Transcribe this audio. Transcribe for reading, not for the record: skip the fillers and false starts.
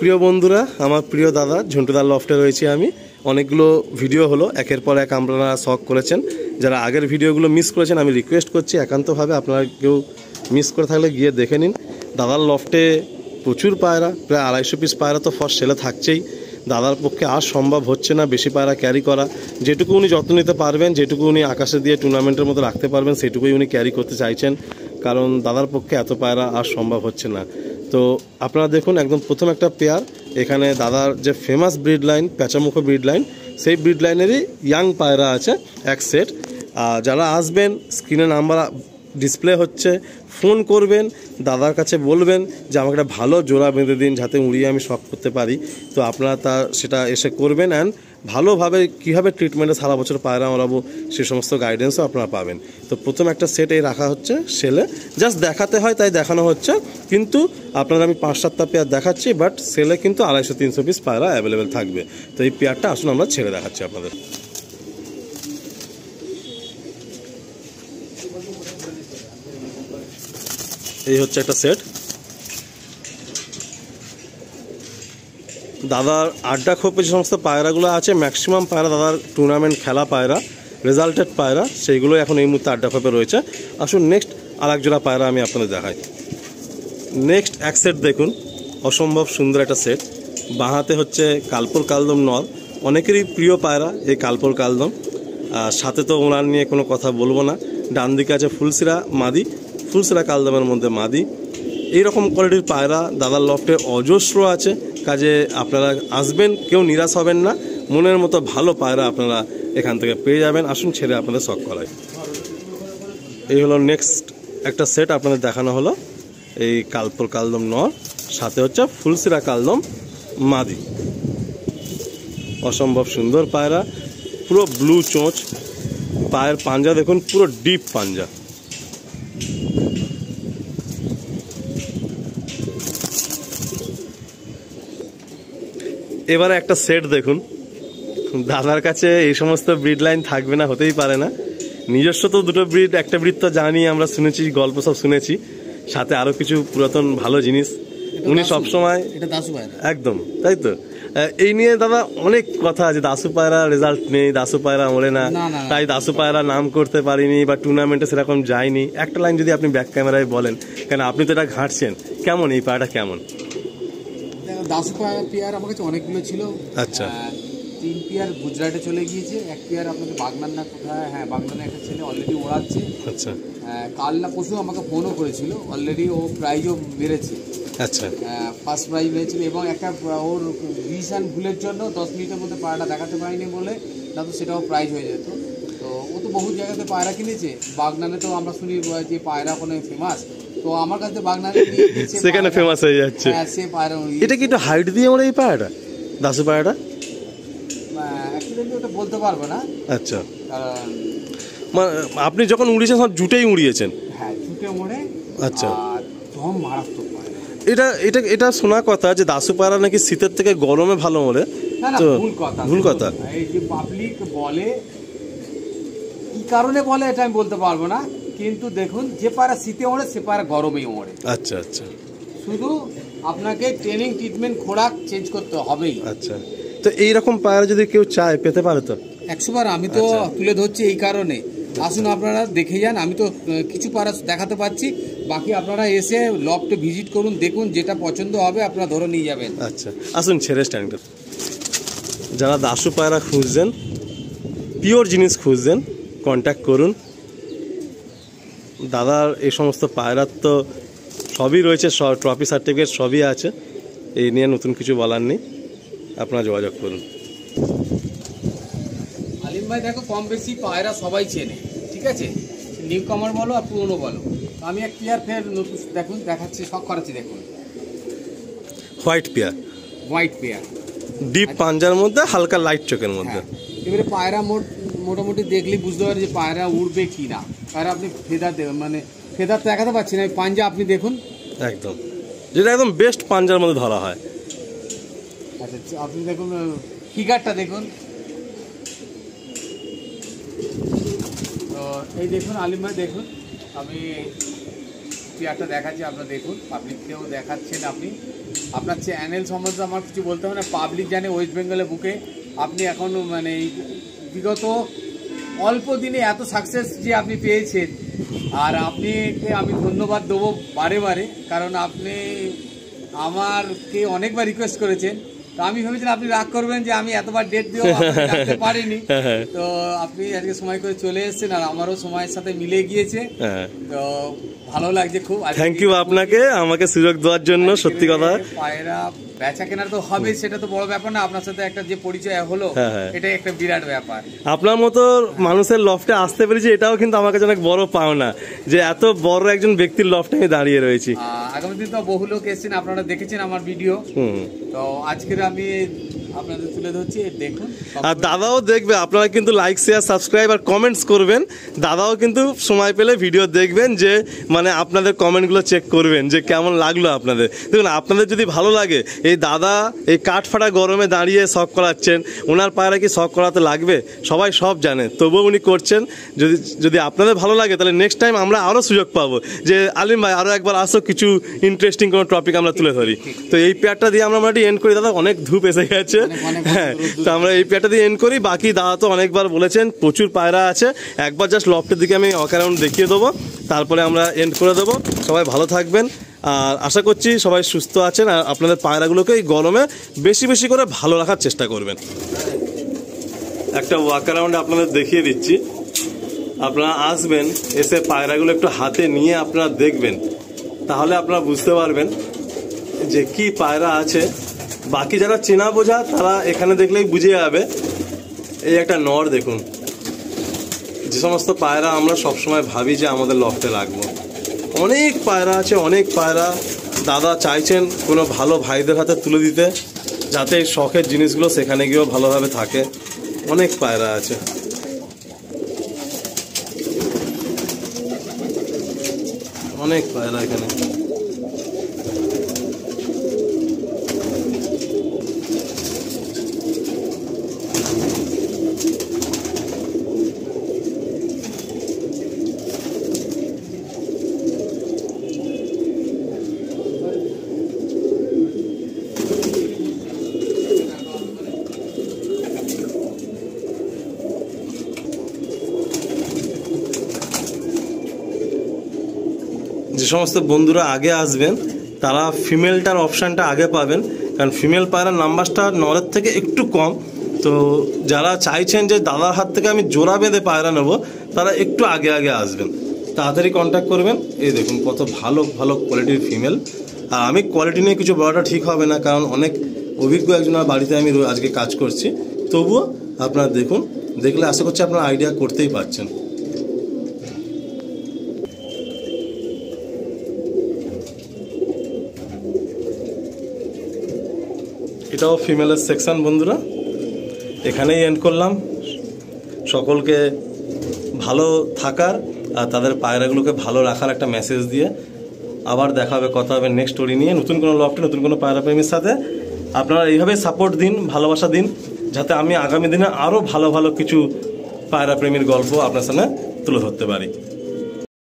প্রিয় বন্ধুরা, আমার প্রিয় দাদা ঝন্টুদার লফটে রয়েছি আমি। অনেকগুলো ভিডিও হলো, একের পর এক আপনারা শখ করেছেন। যারা আগের ভিডিওগুলো মিস করেছেন আমি রিকোয়েস্ট করছি একান্তভাবে আপনারা কেউ মিস করে থাকলে গিয়ে দেখে নিন। দাদার লফটে প্রচুর পায়রা, প্রায় 250 পিস পায়রা তো ফার্স্ট সেলে থাকছেই। দাদার পক্ষে আর সম্ভব হচ্ছে না বেশি পায়রা ক্যারি করা। যেটুকু উনি যত্ন নিতে পারবেন, যেটুকু উনি আকাশে দিয়ে টুর্নামেন্টের মতো রাখতে পারবেন, সেটুকুই উনি ক্যারি করতে চাইছেন, কারণ দাদার পক্ষে এত পায়রা আর সম্ভব হচ্ছে না। তো আপনারা দেখুন, একদম প্রথম একটা পেয়ার, এখানে দাদার যে ফেমাস ব্রিড লাইন প্যাঁচামুখ ব্রিড লাইন, সেই ব্রিড লাইনেরই ইয়াং পায়রা আছে এক সেট। যারা আসবেন, স্ক্রিনে নাম্বার ডিসপ্লে হচ্ছে, ফোন করবেন, দাদার কাছে বলবেন যে আমাকে একটা ভালো জোড়া বেঁধে দিন যাতে উড়িয়ে আমি শখ করতে পারি। তো আপনারা সেটা এসে করবেন, অ্যান্ড ভালোভাবে কীভাবে ট্রিটমেন্টে সারা বছর পায়রা মারাবো সে সমস্ত গাইডেন্সও আপনারা পাবেন। তো প্রথম একটা সেট এই রাখা হচ্ছে সেলে, জাস্ট দেখাতে হয় তাই দেখানো হচ্ছে, কিন্তু আপনারা আমি 5-7টা পেয়ার দেখাচ্ছি, বাট সেলে কিন্তু 250-300 পিস পায়রা অ্যাভেলেবেল থাকবে। তো এই পেয়ারটা আসুন আমরা ছেড়ে দেখাচ্ছি আপনাদের। এই হচ্ছে একটা সেট। দাদার আড্ডা খোপে যে সমস্ত পায়রাগুলো আছে, ম্যাক্সিমাম পায়রা দাদার টুর্নামেন্ট খেলা পায়রা, রেজাল্টেড পায়রা, সেইগুলো এখন এই মুহূর্তে আড্ডা খোপে রয়েছে। আসুন নেক্সট আর এক জোড়া পায়রা আমি আপনাদের দেখাই। নেক্সট এক সেট দেখুন, অসম্ভব সুন্দর একটা সেট। বাঁহাতে হচ্ছে কালপুর কালদম নর, অনেকেরই প্রিয় পায়রা এই কালপুর কালদম। সাথে তো ওনার নিয়ে কোনো কথা বলবো না। ডান দিকে আছে ফুলসিরা মাদি, ফুলসিরা কালদমের মধ্যে মাদি। এইরকম কোয়ালিটির পায়রা দাদার লফটে অজস্র আছে, কাজে আপনারা আসবেন, কেউ নিরাশ হবেন না। মনের মতো ভালো পায়রা আপনারা এখান থেকে পেয়ে যাবেন। আসুন ছেড়ে আপনাদের শখ করাই। এই হলো নেক্সট একটা সেট আপনাদের দেখানো হলো, এই কালপুর কালদম নর, সাথে হচ্ছে ফুলসিরা কালদম মাদি। অসম্ভব সুন্দর পায়রা, পুরো ব্লু চোঁচ, পায়ের পাঞ্জা দেখুন, পুরো ডিপ পাঞ্জা। এবারে একটা সেট দেখুন, দাদার কাছে এই সমস্ত ব্রিড লাইন থাকবে না, হতেই পারে না। নিজস্ব তো দুটো ব্রিড, একটা ব্রিড তো জানি আমরা, শুনেছি, গল্প সব শুনেছি, সাথে আরো কিছু পুরাতন ভালো জিনিস উনি সবসময় একদম, তাই তো। এই নিয়ে দাদা অনেক কথা আছে, দাসু পায়রা রেজাল্ট নেই, দাসু পায়রা ওড়ে না, তাই দাসু পায়রা নাম করতে পারিনি বা টুর্নামেন্টে সেরকম যায়নি। একটা লাইন যদি আপনি ব্যাক ক্যামেরায় বলেন, কেন আপনি তো এটা ঘাঁটছেন, কেমন এই পায়রাটা কেমন? দাসু পেয়ার আমার কাছে অনেকগুলো ছিল। আচ্ছা, 3 পেয়ার গুজরাটে চলে গিয়েছে, 1 পেয়ার আপনাদের বাগনান না কোথায়, হ্যাঁ বাগনানে একটা ছেলে অলরেডি ওড়াচ্ছে। আচ্ছা, কাল না পরশু আমাকে ফোনও করেছিল, অলরেডি ও প্রাইজও মেরেছে। আচ্ছা, ফার্স্ট প্রাইজ মেরেছিল, এবং একটা ওর ভিশন ভুলের জন্য 10 মিনিটের মধ্যে পায়রাটা দেখাতে পারিনি বলে, না তো সেটাও প্রাইজ হয়ে যেত। তো ও তো বহু জায়গাতে পায়রা কিনেছে, বাগনানে তো আমরা শুনি যে পায়রা কোনো ফেমাস, তো আমার কাছে বাগনানে সেখানে ফেমাস হয়ে যাচ্ছে। হ্যাঁ, সে পায়রা। এটা কি একটু হাইট দিয়ে ওরা এই পায়রাটা, দাসু পায়রাটা? অ্যাকচুয়ালি ওটা বলতে পারবো না। আচ্ছা, কারণ আপনি যখন উড়িয়েছেন সব জুটেই উড়িয়েছেন? হ্যাঁ, জুটে মোড়ে। আচ্ছা, দম মারাত্মক পায়রা। এটা শোনা কথা যে দাসু পায়রা নাকি শীতের থেকে গরমে ভালো মোড়ে। তো ভুল কথা। এই যে পাবলিক বলে, কি কারণে বলে এটা আমি বলতে পারবো না, কিন্তু দেখুন, যে পায়রা শীতে ওড়ে সে পায়রা গরমেই ওড়ে। আচ্ছা, আচ্ছা, শুধু আপনাকে ট্রেনিং, ট্রিটমেন্ট, খোরাক চেঞ্জ করতে হবেই। আচ্ছা, তো এইরকম পায়রা যদি কেউ চায় পেতে পারে তো? 100 বার। আমি তো তুলে ধরছি এই কারণে, আসুন আপনারা দেখে যান। আমি তো কিছু পায়রা দেখাতে পাচ্ছি, বাকি আপনারা এসে লফটে ভিজিট করুন, দেখুন, যেটা পছন্দ হবে আপনারা ধরে নিয়ে যাবেন। আচ্ছা, আসুন ছেড়ে স্ট্যান্ডটা। যারা দাসু পায়রা খুঁজছেন, পিওর জিনিস খুঁজছেন, কন্ট্যাক্ট করুন। দাদার এই সমস্ত পায়রার তো সবই রয়েছে, ট্রফি সার্টিফিকেট সবই আছে, এই নিয়ে নতুন কিছু বলার নেই, আপনারা যোগাযোগ করুন। আলিম ভাই দেখো, কম বেশি পায়রা সবাই চেনে, ঠিক আছে, নিউ কামার বলো আর পুরনো বলো। আমি এক পেয়ার ফের নতুন দেখুন দেখাচ্ছি, শখ করাচ্ছি, দেখুন হোয়াইট পেয়ার, ডিপ পাঞ্জার মধ্যে, হালকা লাইট চোখের মধ্যে। এবারে পায়রা মোটামুটি দেখলেই বুঝতে পারেন যে পায়রা উড়বে কি না। পায়রা আপনি ফেদার দেবেন, মানে ফেদার দেখাতে পাচ্ছি না, পাঞ্জা আপনি দেখুন, একদম যেটা একদম বেস্ট পাঞ্জার মধ্যে ধরা হয়। আচ্ছা, আপনি দেখুন ফিগারটা দেখুন। তো এই দেখুন আলিম ভাই, দেখুন আমি পেয়ারটা দেখাচ্ছি, আপনারা দেখুন, পাবলিককেও দেখাচ্ছেন আপনি। আপনার চ্যানেল সম্বন্ধে আমার কিছু বলতে হবে না, পাবলিক জানে ওয়েস্ট বেঙ্গলের বুকে আপনি এখন মানে বিগত অল্প দিনে এত সাকসেস যে আপনি পেয়েছেন, আর আপনাকে আমি ধন্যবাদ দেবো বারে বারে, কারণ আপনি আমারকে অনেকবার রিকোয়েস্ট করেছেন। তো আমি ভেবেছিলাম আপনি রাগ করবেন যে আমি এতবার ডেট দিয়েও রাখতে পারিনি, তো আপনি আজকে সময় করে চলে এসেছেন আর আমারও সময়ের সাথে মিলে গিয়েছে, তো ভালো লাগছে খুব। থ্যাংক ইউ আপনাকে আমাকে সুযোগ দেওয়ার জন্য। সত্যি কথা পায়রা বেচা কেনার তো হবে, সেটা তো বড় ব্যাপার না, আপনার সাথে একটা যে পরিচয় হলো এটাই একটা বিরাট ব্যাপার। আপনার মতো মানুষের লফটে আসতে পেরেছি এটাও কিন্তু আমার কাছে অনেক বড় পাওনা, যে এত বড় একজন ব্যক্তির লফটে আমি দাঁড়িয়ে রয়েছি। আগামী দিন তো বহু লোক এসেছেন, আপনারা দেখেছেন আমার ভিডিও, তো আজকের আমি আপনাদের তুলে ধরছি, দেখুন। আর দাদাও দেখবে, আপনারা কিন্তু লাইক শেয়ার সাবস্ক্রাইব আর কমেন্টস করবেন। দাদাও কিন্তু সময় পেলে ভিডিও দেখবেন, যে মানে আপনাদের কমেন্টগুলো চেক করবেন যে কেমন লাগলো আপনাদের। দেখুন আপনাদের যদি ভালো লাগে, এই দাদা এই কাঠফাটা গরমে দাঁড়িয়ে শখ করাচ্ছেন, ওনার পায়রা কি শখ করাতে লাগবে? সবাই সব জানে, তবুও উনি করছেন। যদি আপনাদের ভালো লাগে তাহলে নেক্সট টাইম আমরা আরও সুযোগ পাবো যে আলিম ভাই আরও একবার আসো, কিছু ইন্টারেস্টিং কোনো টপিক আমরা তুলে ধরি। তো এই পেয়ারটা দিয়ে আমরা মোটামুটি এন্ড করি। দাদা অনেক ধূপ এসে গেছে, হ্যাঁ, তো আমরা এই পেয়ারটা দিয়ে এন্ড করি। বাকি দাদা তো অনেকবার বলেছেন প্রচুর পায়রা আছে, একবার জাস্ট লফটের দিকে আমি অ্যারাউন্ড দেখিয়ে দেবো, তারপরে আমরা এন্ড করে দেবো। সবাই ভালো থাকবেন, আর আশা করছি সবাই সুস্থ আছেন, আর আপনাদের পায়রাগুলোকে এই গরমে বেশি বেশি করে ভালো রাখার চেষ্টা করবেন। একটা ওয়াক অ্যারাউন্ড আপনাদের দেখিয়ে দিচ্ছি, আপনারা আসবেন, এসে পায়রাগুলো একটু হাতে নিয়ে আপনারা দেখবেন, তাহলে আপনারা বুঝতে পারবেন যে কি পায়রা আছে। বাকি যারা চেনা বোঝা তারা এখানে দেখলেই বুঝে যাবে। এই একটা নর দেখুন, যে সমস্ত পায়রা আমরা সবসময় ভাবি যে আমাদের লফটে রাখবো, অনেক পায়রা আছে, অনেক পায়রা। দাদা চাইছেন কোনো ভালো ভাইদের হাতে তুলে দিতে, যাতে এই শখের জিনিসগুলো সেখানে গিয়েও ভালোভাবে থাকে। অনেক পায়রা আছে, অনেক পায়রা এখানে। যে সমস্ত বন্ধুরা আগে আসবেন তারা ফিমেলটার অপশানটা আগে পাবেন, কারণ ফিমেল পায়রার নাম্বারটা নরের থেকে একটু কম। তো যারা চাইছেন যে দাদার হাত থেকে আমি জোড়া বেঁধে পায়রা নেবো, তারা একটু আগে আগে আসবেন, তাড়াতাড়ি কন্ট্যাক্ট করবেন। এই দেখুন কত ভালো ভালো কোয়ালিটির ফিমেল। আর আমি কোয়ালিটি নিয়ে কিছু বলাটা ঠিক হবে না, কারণ অনেক অভিজ্ঞ একজনের বাড়িতে আমি আজকে কাজ করছি। তবুও আপনারা দেখুন, দেখলে আশা করছি আপনারা আইডিয়া করতেই পারছেন। এটাও ফিমেলের সেকশন বন্ধুরা, এখানেই এন্ড করলাম। সকলকে ভালো থাকার আর তাদের পায়রাগুলোকে ভালো রাখার একটা মেসেজ দিয়ে আবার দেখা হবে, কথা হবে নেক্সট স্টোরি নিয়ে, নতুন কোনো লফটে নতুন কোনো পায়রা প্রেমীর সাথে। আপনারা এইভাবে সাপোর্ট দিন, ভালোবাসা দিন, যাতে আমি আগামী দিনে আরও ভালো ভালো কিছু পায়রা প্রেমীর গল্প আপনার সামনে তুলে ধরতে পারি।